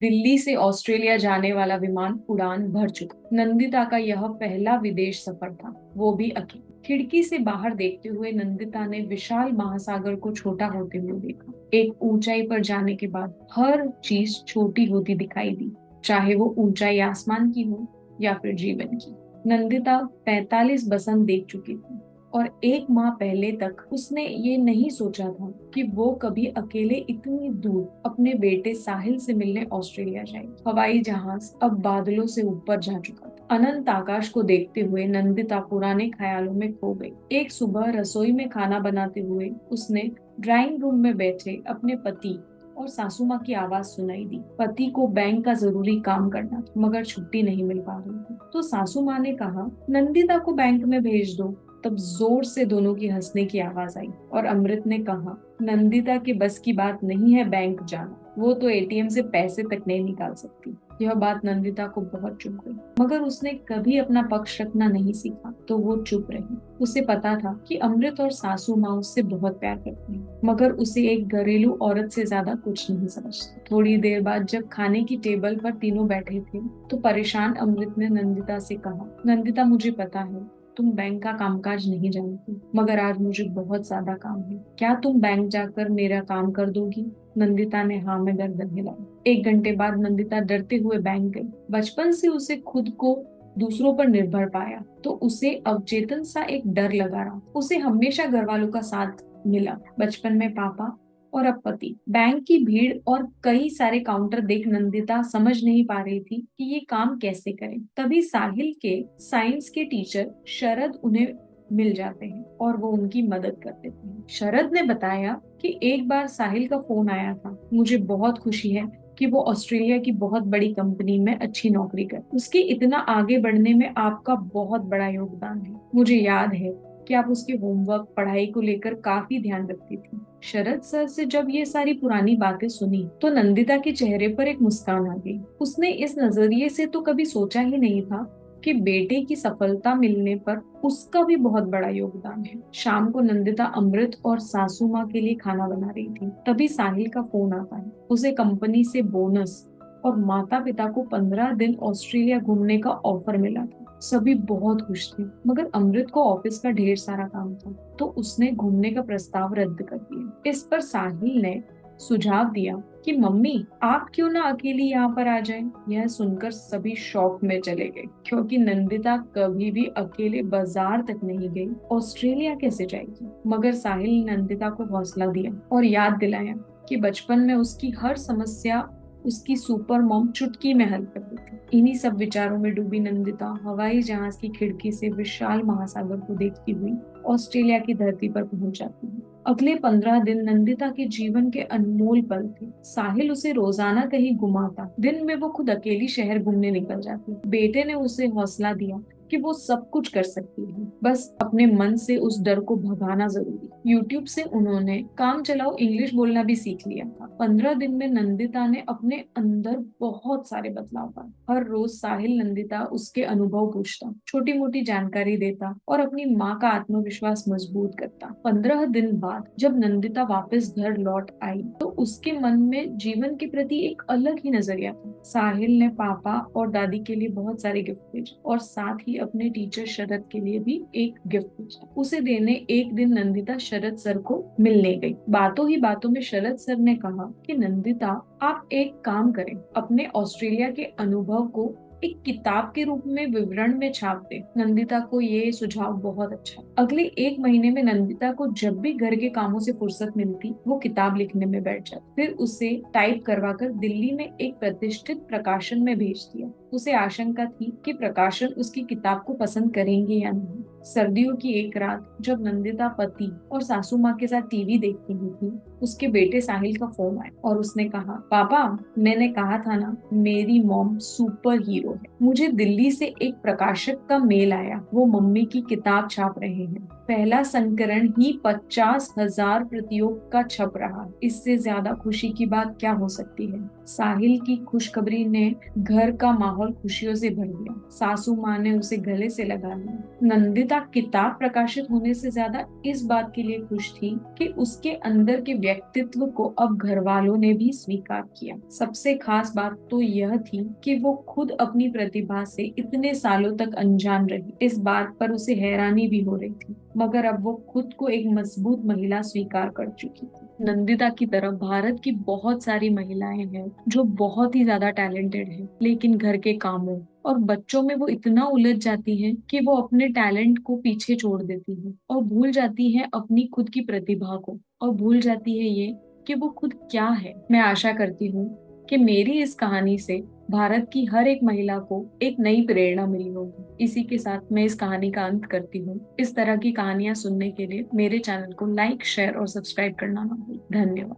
दिल्ली से ऑस्ट्रेलिया जाने वाला विमान उड़ान भर चुका। नंदिता का यह पहला विदेश सफर था, वो भी अकेले। खिड़की से बाहर देखते हुए नंदिता ने विशाल महासागर को छोटा होते हुए देखा। एक ऊंचाई पर जाने के बाद हर चीज छोटी होती दिखाई दी, चाहे वो ऊंचाई आसमान की हो या फिर जीवन की। नंदिता 45 बसंत देख चुकी थी और एक माह पहले तक उसने ये नहीं सोचा था कि वो कभी अकेले इतनी दूर अपने बेटे साहिल से मिलने ऑस्ट्रेलिया जाएगी। हवाई जहाज अब बादलों से ऊपर जा चुका था। अनंत आकाश को देखते हुए नंदिता पुराने ख्यालों में खो गई। एक सुबह रसोई में खाना बनाते हुए उसने ड्राइंग रूम में बैठे अपने पति और सासू माँ की आवाज सुनाई दी। पति को बैंक का जरूरी काम करना था, मगर छुट्टी नहीं मिल पा रही थी। तो सासू माँ ने कहा, नंदिता को बैंक में भेज दो। तब जोर से दोनों की हंसने की आवाज आई और अमृत ने कहा, नंदिता के बस की बात नहीं है बैंक जाना, वो तो एटीएम से पैसे तक नहीं निकाल सकती। यह बात नंदिता को बहुत चुभ गई, मगर उसने कभी अपना पक्ष रखना नहीं सीखा, तो वो चुप रही। उसे पता था कि अमृत और सासू माँ उससे बहुत प्यार करती हैं, मगर उसे एक घरेलू औरत से ज्यादा कुछ नहीं समझती। थोड़ी देर बाद जब खाने की टेबल पर तीनों बैठे थे, तो परेशान अमृत ने नंदिता से कहा, नंदिता मुझे पता है तुम बैंक का कामकाज नहीं जानती, मगर आज मुझे बहुत ज्यादा काम है। क्या तुम बैंक जाकर मेरा काम कर दोगी? नंदिता ने हाँ में गर्दन हिलाई। 1 घंटे बाद नंदिता डरते हुए बैंक गई। बचपन से उसे खुद को दूसरों पर निर्भर पाया, तो उसे अवचेतन सा एक डर लगा रहा। उसे हमेशा घर वालों का साथ मिला, बचपन में पापा और अब पति। बैंक की भीड़ और कई सारे काउंटर देख नंदिता समझ नहीं पा रही थी कि ये काम कैसे करें। तभी साहिल के साइंस के टीचर शरद उन्हें मिल जाते हैं और वो उनकी मदद कर देते हैं। शरद ने बताया कि एक बार साहिल का फोन आया था, मुझे बहुत खुशी है कि वो ऑस्ट्रेलिया की बहुत बड़ी कंपनी में अच्छी नौकरी कर। उसके इतना आगे बढ़ने में आपका बहुत बड़ा योगदान है। मुझे याद है कि आप उसके होमवर्क पढ़ाई को लेकर काफी ध्यान रखती थी। शरद सर से जब ये सारी पुरानी बातें सुनी, तो नंदिता के चेहरे पर एक मुस्कान आ गई। उसने इस नजरिए से तो कभी सोचा ही नहीं था कि बेटे की सफलता मिलने पर उसका भी बहुत बड़ा योगदान है। शाम को नंदिता अमृत और सासू माँ के लिए खाना बना रही थी, तभी साहिल का फोन आता है। उसे कंपनी से बोनस और माता पिता को 15 दिन ऑस्ट्रेलिया घूमने का ऑफर मिला था। सभी बहुत खुश थे, मगर अमृत को ऑफिस का ढेर सारा काम था, तो उसने घूमने का प्रस्ताव रद्द कर दिया। इस पर साहिल ने सुझाव दिया कि मम्मी आप क्यों ना अकेली यहाँ पर आ जाएं। यह सुनकर सभी शॉक में चले गए, क्योंकि नंदिता कभी भी अकेले बाजार तक नहीं गई, ऑस्ट्रेलिया कैसे जाएगी। मगर साहिल ने नंदिता को हौसला दिया और याद दिलाया कि बचपन में उसकी हर समस्या उसकी सुपर मॉम चुटकी में हल कर देती। इन्हीं सब विचारों में डूबी नंदिता हवाई जहाज की खिड़की से विशाल महासागर को देखती हुई ऑस्ट्रेलिया की धरती पर पहुंच जाती है। अगले 15 दिन नंदिता के जीवन के अनमोल पल थे। साहिल उसे रोजाना कहीं घुमाता, दिन में वो खुद अकेली शहर घूमने निकल जाती। बेटे ने उसे हौसला दिया कि वो सब कुछ कर सकती है, बस अपने मन से उस डर को भगाना जरूरी। यूट्यूब से उन्होंने काम चलाओ इंग्लिश बोलना भी सीख लिया था। 15 दिन में नंदिता ने अपने अंदर बहुत सारे बदलाव पाए। हर रोज साहिल नंदिता उसके अनुभव पूछता, छोटी मोटी जानकारी देता और अपनी माँ का आत्मविश्वास मजबूत करता। 15 दिन बाद जब नंदिता वापस घर लौट आई, तो उसके मन में जीवन के प्रति एक अलग ही नजरिया था। साहिल ने पापा और दादी के लिए बहुत सारे गिफ्ट भेजे और साथ ही अपने टीचर शरद के लिए भी एक गिफ्ट भेजा। उसे देने एक दिन नंदिता शरद सर को मिलने गई। बातों ही बातों में शरद सर ने कहा कि नंदिता आप एक काम करें, अपने ऑस्ट्रेलिया के अनुभव को एक किताब के रूप में विवरण में छाप दे। नंदिता को ये सुझाव बहुत अच्छा। अगले 1 महीने में नंदिता को जब भी घर के कामों से फुर्सत मिलती, वो किताब लिखने में बैठ जाती। फिर उसे टाइप करवाकर दिल्ली में एक प्रतिष्ठित प्रकाशन में भेज दिया। उसे आशंका थी कि प्रकाशन उसकी किताब को पसंद करेंगे या नहीं। सर्दियों की एक रात जब नंदिता पति और सासू माँ के साथ टीवी देख रही थी, उसके बेटे साहिल का फोन आया और उसने कहा, पापा मैंने कहा था ना, मेरी मॉम सुपर हीरो है। मुझे दिल्ली से एक प्रकाशक का मेल आया। वो मम्मी की किताब छाप रहे हैं। पहला संस्करण ही 50,000 प्रतियों का छप रहा। इससे ज्यादा खुशी की बात क्या हो सकती है। साहिल की खुशखबरी ने घर का माहौल खुशियों से भर दिया। सासू माँ ने उसे गले से लगा लिया। नंदिता किताब प्रकाशित होने से ज्यादा इस बात के लिए खुश थी कि उसके अंदर के व्यक्तित्व को अब घर वालों ने भी स्वीकार किया। सबसे खास बात तो यह थी कि वो खुद अपनी प्रतिभा से इतने सालों तक अनजान रही। इस बात पर उसे हैरानी भी हो रही थी, मगर अब वो खुद को एक मजबूत महिला स्वीकार कर चुकी थी। नंदिता की तरह भारत की बहुत सारी महिलाएं हैं जो बहुत ही ज्यादा टैलेंटेड हैं, लेकिन घर के कामों और बच्चों में वो इतना उलझ जाती हैं कि वो अपने टैलेंट को पीछे छोड़ देती हैं और भूल जाती हैं अपनी खुद की प्रतिभा को, और भूल जाती है ये कि वो खुद क्या है। मैं आशा करती हूँ कि मेरी इस कहानी से भारत की हर एक महिला को एक नई प्रेरणा मिली होगी। इसी के साथ मैं इस कहानी का अंत करती हूँ। इस तरह की कहानियां सुनने के लिए मेरे चैनल को लाइक, शेयर और सब्सक्राइब करना ना भूलें। धन्यवाद।